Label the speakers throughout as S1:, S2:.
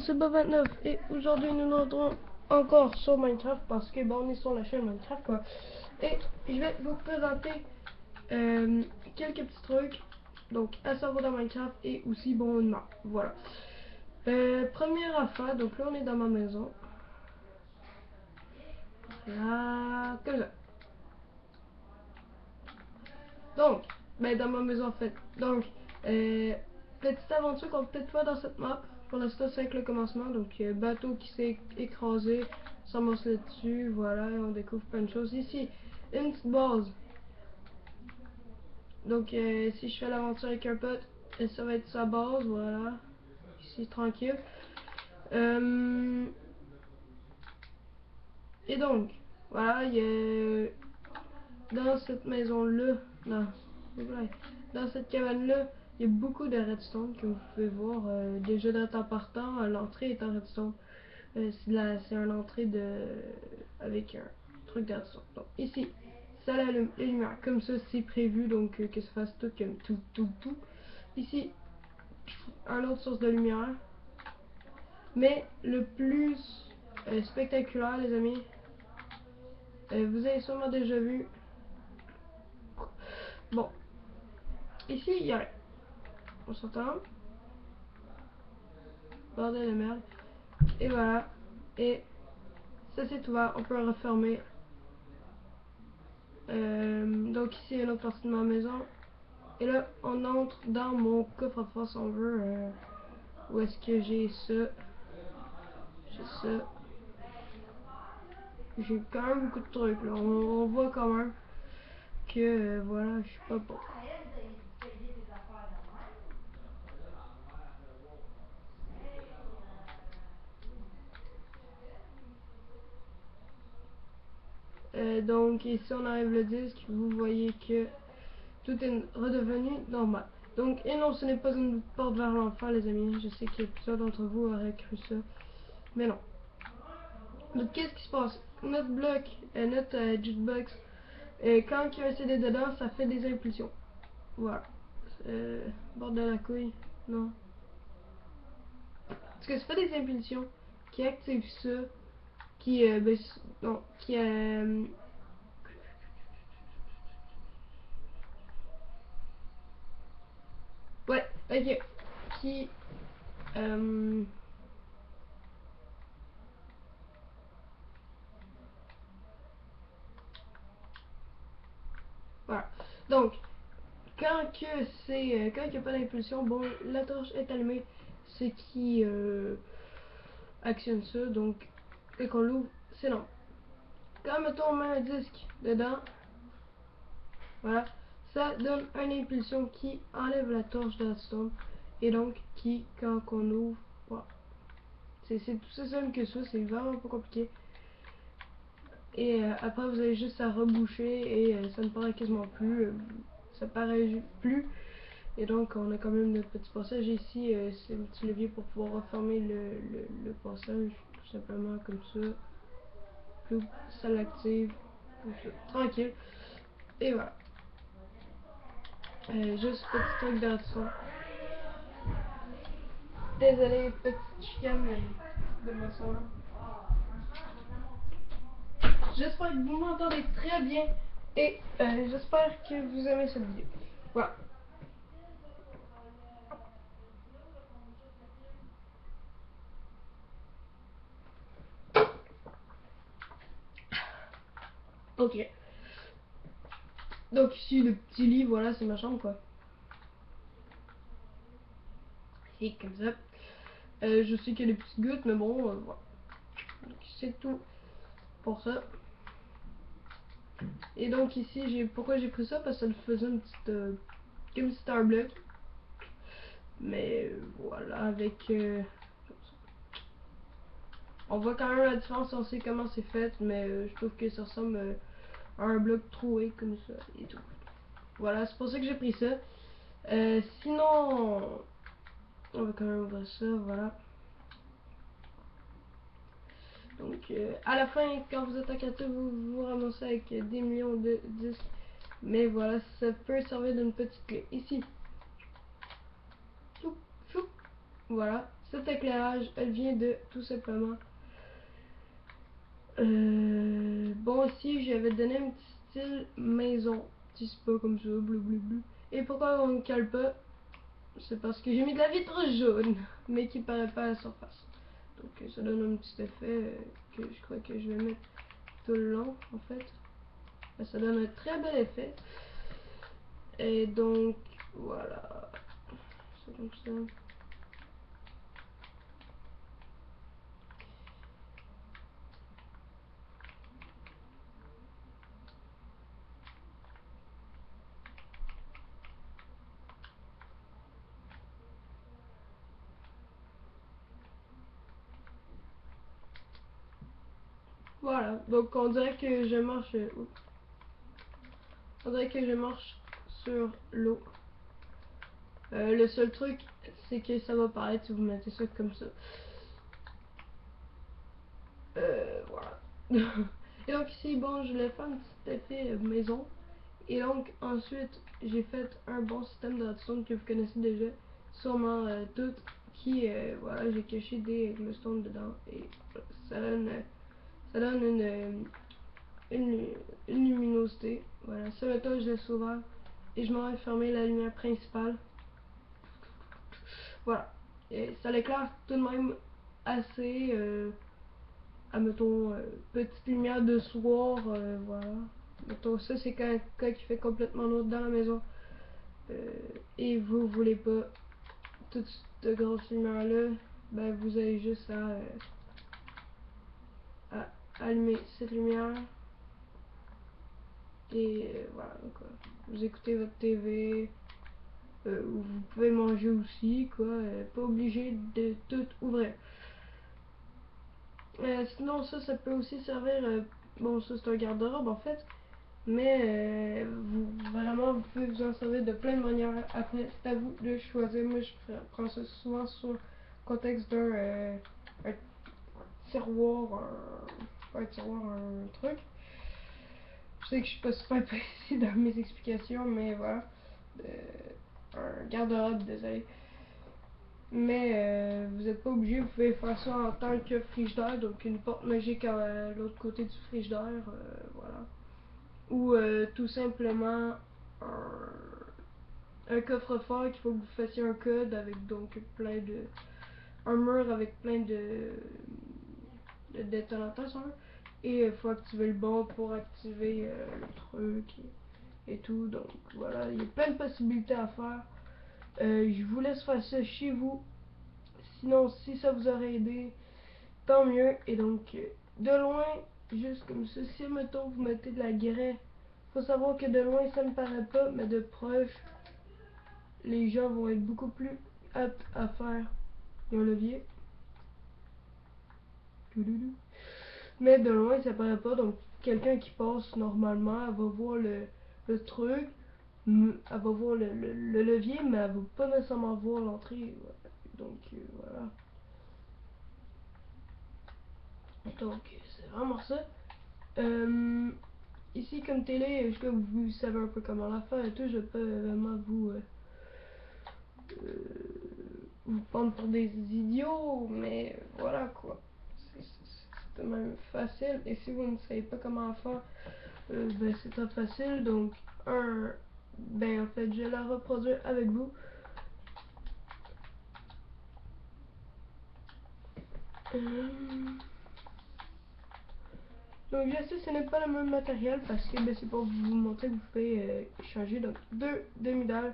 S1: c'est Bob29 et aujourd'hui nous nous retrouvons encore sur Minecraft parce que bon, on est sur la chaîne Minecraft quoi. Et je vais vous présenter quelques petits trucs donc à savoir dans Minecraft et aussi bon une map. Voilà. Première affaire, donc là on est dans ma maison. Là, comme ça. Donc, ben dans ma maison en fait. Donc, petite aventure qu'on peut peut-être faire dans cette map. Pour l'instant, c'est avec le commencement. Donc, bateau qui s'est écrasé, s'amorce là-dessus. Voilà, et on découvre plein de choses. Ici, une petite base. Donc, si je fais l'aventure avec un pote, ça va être sa base. Voilà, ici, tranquille. Et donc, voilà, il y a dans cette maison-là, dans cette cabane-là, il y a beaucoup de redstone que vous pouvez voir. Déjà dans temps partant, l'entrée est en redstone. C'est une entrée avec un truc de redstone. Donc ici, ça l'allume les lumières. Comme ça, c'est prévu, donc que ça fasse tout comme tout. Ici, un autre source de lumière. Mais le plus spectaculaire, les amis, vous avez sûrement déjà vu. Bon, ici, il y a rien. On s'entend. Bordel de merde. Et voilà. Et ça c'est ouvert. On peut le refermer. Donc ici, une autre partie de ma maison. Et là, on entre dans mon coffre-fort si on veut. Où est-ce que j'ai ça? J'ai ça. J'ai quand même beaucoup de trucs là. On voit quand même que voilà, je suis pas bon. Donc ici on arrive le disque, vous voyez que tout est redevenu normal. Donc, et non, ce n'est pas une porte vers l'enfer les amis, je sais que plusieurs d'entre vous auraient cru ça, mais non. Donc qu'est-ce qui se passe? Notre bloc, notre jukebox, quand il y a un CD dedans, ça fait des impulsions. Voilà. Bord de la couille, non. Parce que ça fait des impulsions qui activent ça, qui, non, qui, ouais, ok, qui, voilà. Donc, quand que c'est quand il n'y a pas d'impulsion, bon, la torche est allumée, ce qui actionne ça, donc dès qu'on l'ouvre, c'est non. Quand mettons on met un disque dedans, voilà, ça donne une impulsion qui enlève la torche de la stone et donc qui, quand on ouvre, voilà. C'est tout aussi simple que ça, c'est vraiment pas compliqué. Et après vous avez juste à reboucher et ça ne paraît quasiment plus, ça paraît plus. Et donc on a quand même notre petit passage ici, c'est un petit levier pour pouvoir refermer le passage, tout simplement comme ça. Puis ça l'active, tranquille. Et voilà. Juste petit truc de son. Désolé, petite chicane de ma soeur. J'espère que vous m'entendez très bien et j'espère que vous aimez cette vidéo. Voilà. Ok. Donc ici le petit lit, voilà, c'est ma chambre quoi. Et comme ça. Je sais qu'il y a des petites gouttes, mais bon, voilà. C'est tout pour ça. Et donc ici, pourquoi j'ai pris ça? Parce que ça faisait une petite, comme si c'était un bloc. Mais voilà, avec, on voit quand même la différence, on sait comment c'est fait, mais je trouve que ça ressemble à un bloc troué comme ça et tout. Voilà, c'est pour ça que j'ai pris ça. Sinon, on va quand même ouvrir ça, voilà. Donc, à la fin, quand vous êtes en capture, vous vous ramassez avec des millions de disques. Mais voilà, ça peut servir d'une petite clé. Ici. Voilà. cet éclairage, elle vient de tout simplement. Bon, ici j'avais donné un petit style maison, petit spa comme ça, bleu bleu bleu. Et pourquoi on ne cale pas? C'est parce que j'ai mis de la vitre jaune, mais qui paraît pas à la surface. Donc ça donne un petit effet que je crois que je vais mettre tout le long en fait. Ça donne un très bel effet. Et donc voilà, c'est comme ça. Voilà, donc on dirait que je marche. On dirait que je marche sur l'eau. Le seul truc, c'est que ça va paraître si vous mettez ça comme ça. Voilà. Et donc ici, bon, je l'ai fait un petit effet maison. Et donc ensuite, j'ai fait un bon système de redstone que vous connaissez déjà. Sûrement tout. Qui, voilà, j'ai caché des glowstones dedans. Et ça donne une, une luminosité. Voilà, ce maintenant je laisse ouvert. Et je m'en vais fermer la lumière principale. Voilà. Et ça l'éclaire tout de même assez, admettons, petite lumière de soir, voilà. Mettons, ça c'est quand il fait complètement noir dans la maison. Et vous voulez pas toute cette grosse lumière là, ben vous avez juste à allumer cette lumière. Et voilà, donc, vous écoutez votre TV, vous pouvez manger aussi, quoi. Pas obligé de tout ouvrir. Sinon, ça peut aussi servir. Bon, ça c'est un garde-robe en fait. Mais vous pouvez vous en servir de plein de manières. Après, c'est à vous de choisir. Moi, je prends ça souvent sur le contexte un tiroir, pas un tiroir, un truc. Je sais que je suis pas super précis dans mes explications, mais voilà. Un garde-robe, désolé. Mais vous n'êtes pas obligé, vous pouvez faire ça en tant que frigidaire, donc une porte magique à l'autre côté du frigidaire, voilà. Ou tout simplement un coffre-fort qu'il faut que vous fassiez un code avec donc plein de. Un mur avec plein de détonateurs sur. Et il faut activer le bon pour activer le truc et tout. Donc voilà, il y a plein de possibilités à faire. Je vous laisse faire ça chez vous. Sinon, si ça vous aurait aidé, tant mieux. Et donc, de loin, juste comme ça, si mettons vous mettez de la grès, faut savoir que de loin ça ne paraît pas, mais de proche, les gens vont être beaucoup plus aptes à faire. Il y a un levier. Mais de loin ça paraît pas, donc quelqu'un qui passe normalement, elle va voir le truc, elle va voir le levier, mais elle va pas nécessairement voir l'entrée. Donc voilà. Donc c'est vraiment ça. Ici comme télé, je sais que vous savez un peu comment la faire et tout, je vais pas vraiment vous prendre pour des idiots, mais voilà quoi. C'est quand même facile, et si vous ne savez pas comment faire, ben c'est très facile. Donc ben en fait je vais la reproduire avec vous. Donc je sais ce n'est pas le même matériel parce que ben, c'est pour vous montrer que vous pouvez changer. Donc deux demi-dalles,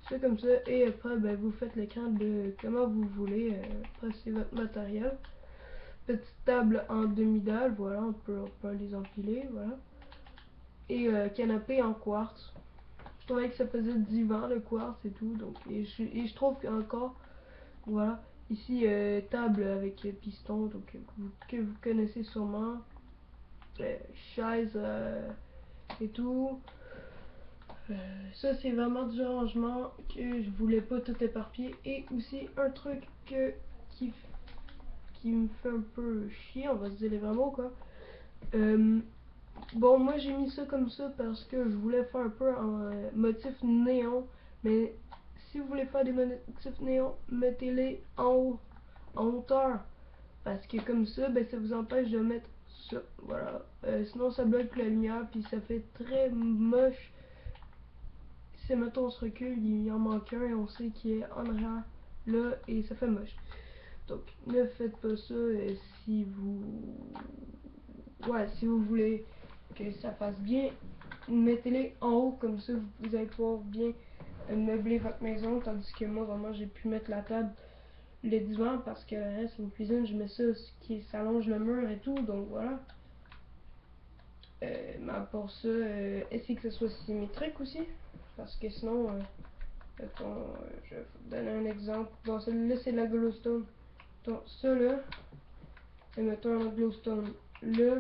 S1: c'est comme ça, et après ben, vous faites l'écran de comment vous voulez passer votre matériel. Petite table en demi-dalle, voilà, on peut les empiler, voilà. Et canapé en quartz. Je trouvais que ça faisait divan le quartz et tout, donc je trouve qu'encore, voilà. Ici table avec piston, donc que vous connaissez sûrement. Chaise et tout. Ça c'est vraiment du rangement que je voulais pas tout éparpiller. Et aussi un truc qui, qui me fait un peu chier, on va se dire les vrais mots quoi. Bon, moi j'ai mis ça comme ça parce que je voulais faire un peu en motif néon. Mais si vous voulez faire des motifs néon, mettez-les en haut en hauteur. Parce que comme ça, ben, ça vous empêche de mettre ça. Voilà. Sinon, ça bloque la lumière, puis ça fait très moche. Si, mettons, on se recule, il en manque un et on sait qu'il est en arrière, là, et ça fait moche. Donc, ne faites pas ça si vous... Ouais, si vous voulez que ça fasse bien, mettez-les en haut, comme ça, vous allez pouvoir bien meubler votre maison, tandis que moi, vraiment, j'ai pu mettre la table le divan parce que le reste, une cuisine, je mets ça, ce qui s'allonge le mur et tout, donc voilà. Mais pour ça, essayez que ce soit symétrique aussi, parce que sinon, je vais vous donner un exemple. Bon, celui-là, c'est de la glowstone. Donc, ça là, et mettons un glowstone. Là,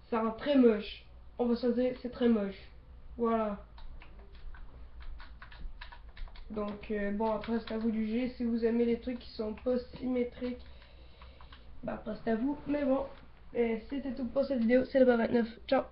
S1: ça rend très moche. On va se dire, c'est très moche. Voilà. Donc, bon, après, c'est à vous de juger. Si vous aimez les trucs qui sont pas symétriques, bah, après, c'est à vous. Mais bon, c'était tout pour cette vidéo. C'est le 29. Ciao!